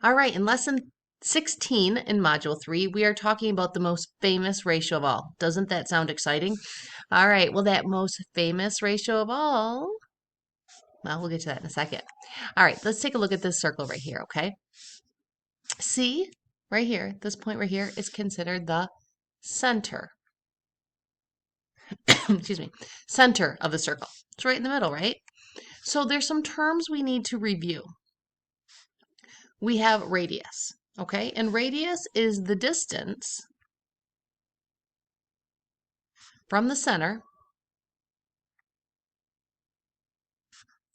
All right, in lesson 16 in module 3, we are talking about the most famous ratio of all. Doesn't that sound exciting? All right, well, that most famous ratio of all, well, we'll get to that in a second. All right, let's take a look at this circle right here, okay? See, right here, this point right here is considered the center. Excuse me, center of the circle. It's right in the middle, right? So there's some terms we need to review. We have radius, okay? And radius is the distance from the center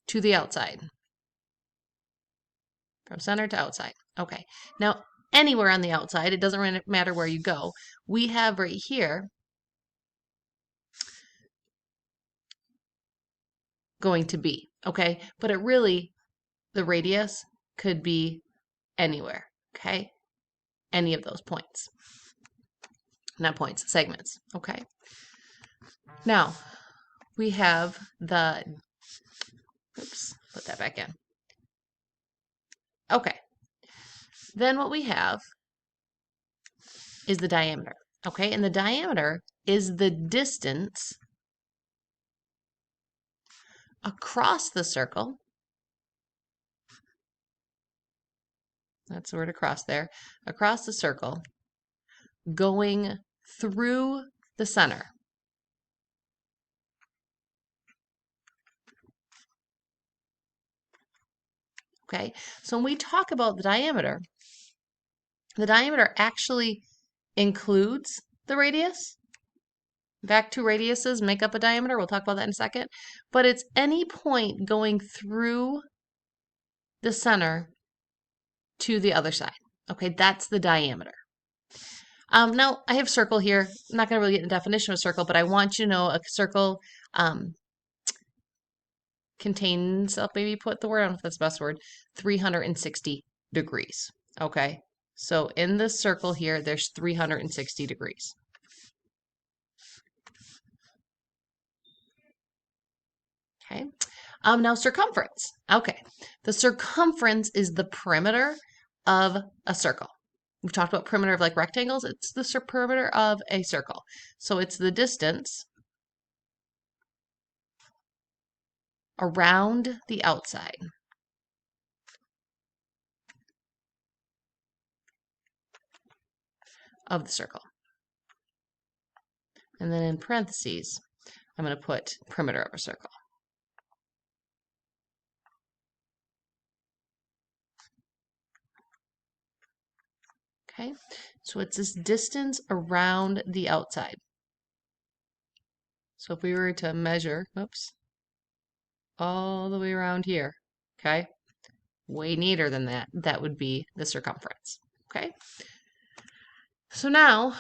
to the outside. From center to outside. Okay. Now, anywhere on the outside, it doesn't really matter where you go. We have right here going to be, okay? But it really, the radius could be anywhere, okay? Any of those points. Not points, segments, okay? Now, we have the, oops, put that back in. Okay. Then what we have is the diameter, okay? And the diameter is the distance across the circle. That's the word across there. Across the circle, going through the center. Okay, so when we talk about the diameter actually includes the radius. In fact, two radiuses make up a diameter. We'll talk about that in a second. But it's any point going through the center to the other side. Okay, that's the diameter. Now, I have circle here. I'm not going to really get into the definition of a circle, but I want you to know a circle contains, I'll maybe put the word, I don't know if that's the best word, 360 degrees. Okay, so in this circle here, there's 360 degrees. Okay, now circumference. Okay, the circumference is the perimeter of a circle. We've talked about perimeter of like rectangles. It's the perimeter of a circle. So it's the distance around the outside of the circle. And then in parentheses, I'm going to put perimeter of a circle. Okay, so it's this distance around the outside. So if we were to measure, oops, all the way around here, okay, way neater than that, that would be the circumference, okay? So now,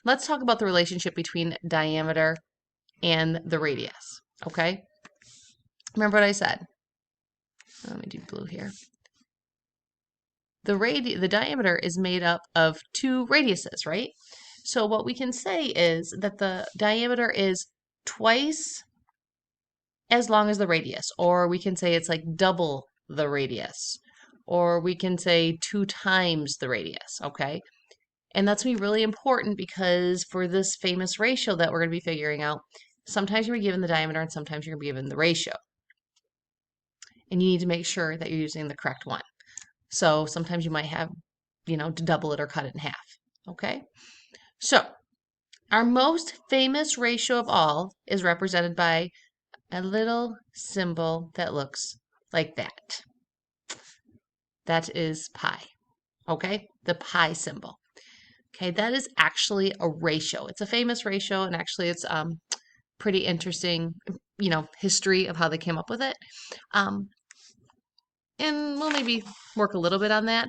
let's talk about the relationship between diameter and the radius, okay? Remember what I said? Let me do blue here. The diameter is made up of two radiuses, right? So what we can say is that the diameter is twice as long as the radius, or we can say it's like double the radius, or we can say 2 times the radius, okay? And that's going to be really important because for this famous ratio that we're going to be figuring out, sometimes you're given the diameter and sometimes you're going to be given the ratio. And you need to make sure that you're using the correct one. So sometimes you might have, to double it or cut it in half, okay? So our most famous ratio of all is represented by a little symbol that looks like that. That is pi, okay? The pi symbol. Okay, that is actually a ratio. It's a famous ratio, and actually it's pretty interesting, history of how they came up with it. And we'll maybe work a little bit on that.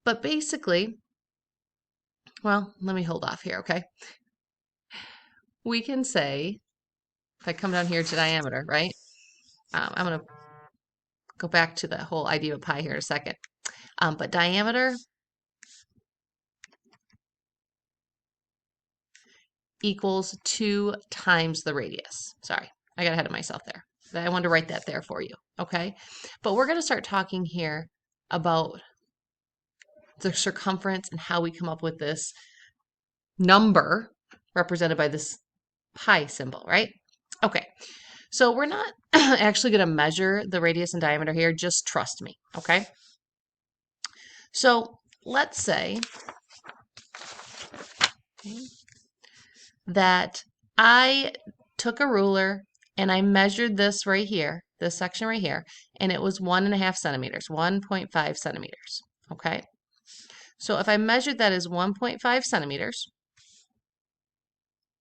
But basically, well, let me hold off here, okay? We can say, if I come down here to diameter, right? I'm going to go back to the whole idea of pi here in a second. But diameter equals 2 times the radius. Sorry, I got ahead of myself there. I wanted to write that there for you, okay? But we're going to start talking here about the circumference and how we come up with this number represented by this pi symbol, right? Okay, so we're not actually going to measure the radius and diameter here, just trust me, okay? So let's say that I took a ruler and I measured this right here, this section right here, and it was 1.5 centimeters, 1.5 centimeters, okay? So if I measured that as 1.5 centimeters,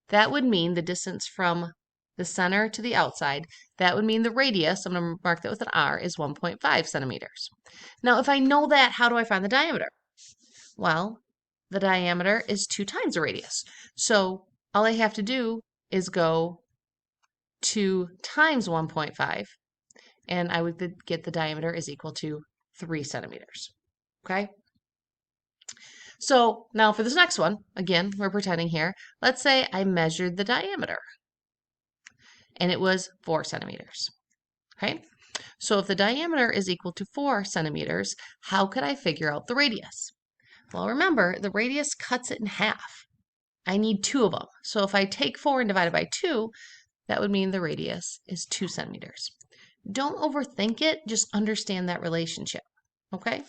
that would mean the distance from the center to the outside. That would mean the radius, I'm going to mark that with an R, is 1.5 centimeters. Now, if I know that, how do I find the diameter? Well, the diameter is 2 times the radius. So all I have to do is go 2 times 1.5, and I would get the diameter is equal to 3 centimeters. Okay? So now for this next one, again, we're pretending here. Let's say I measured the diameter, and it was 4 centimeters. Okay? So if the diameter is equal to 4 centimeters, how could I figure out the radius? Well, remember, the radius cuts it in half. I need 2 of them. So if I take 4 and divide it by 2, that would mean the radius is 2 centimeters. Don't overthink it, just understand that relationship, okay?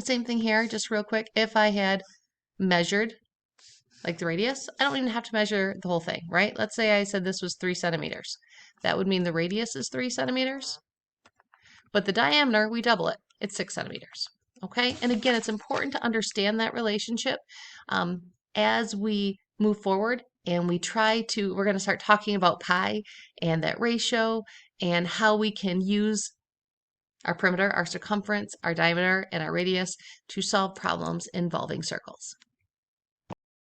Same thing here, just real quick. If I had measured, like the radius, I don't even have to measure the whole thing, right? Let's say I said this was 3 centimeters. That would mean the radius is 3 centimeters, but the diameter, we double it. It's 6 centimeters, okay? And again, it's important to understand that relationship as we move forward. And we're going to start talking about pi and that ratio and how we can use our perimeter, our circumference, our diameter, and our radius to solve problems involving circles.